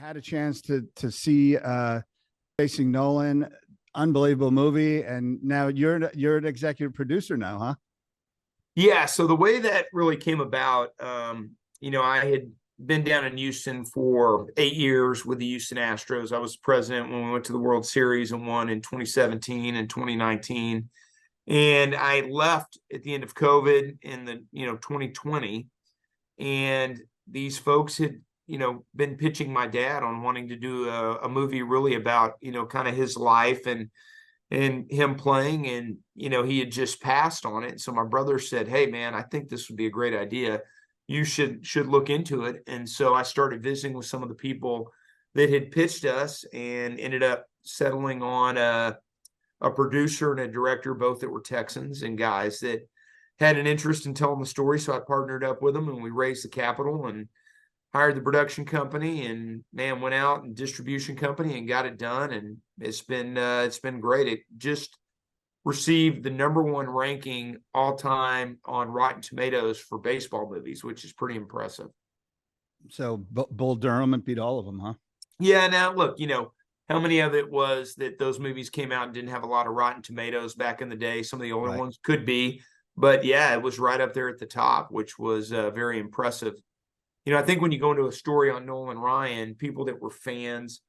had a chance to see Facing Nolan, unbelievable movie, and now you're an executive producer now, huh? Yeah, so the way that really came about, I had been down in Houston for 8 years with the Houston Astros. I was president when we went to the World Series and won in 2017 and 2019. And I left at the end of COVID in the 2020. And these folks had been pitching my dad on wanting to do a movie really about kind of his life and him playing, and he had just passed on it. So my brother said, "Hey man, I think this would be a great idea. You should look into it." And so I started visiting with some of the people that had pitched us and ended up settling on a producer and a director, both that were Texans and guys that had an interest in telling the story. So I partnered up with them and we raised the capital and hired the production company, and man, went out and distribution company and got it done. And it's been great. It just received the #1 ranking all time on Rotten Tomatoes for baseball movies, which is pretty impressive. So Bull Durham and beat all of them, huh? Yeah. Now look, how many of it was that those movies came out and didn't have a lot of Rotten Tomatoes back in the day? Some of the older Right. ones could be, but yeah, it was right up there at the top, which was very impressive. I think when you go into a story on Nolan Ryan, people that were fans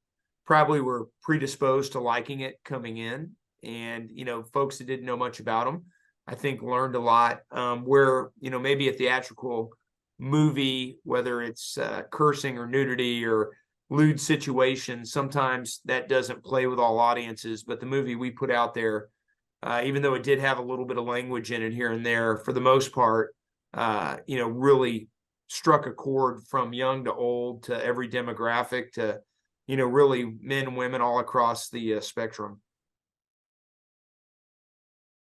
probably were predisposed to liking it coming in. And, folks that didn't know much about him, I think learned a lot, where, maybe a theatrical movie, whether it's cursing or nudity or lewd situations, sometimes that doesn't play with all audiences. But the movie we put out there, even though it did have a little bit of language in it here and there, for the most part, really struck a chord from young to old to every demographic to, really men and women all across the spectrum.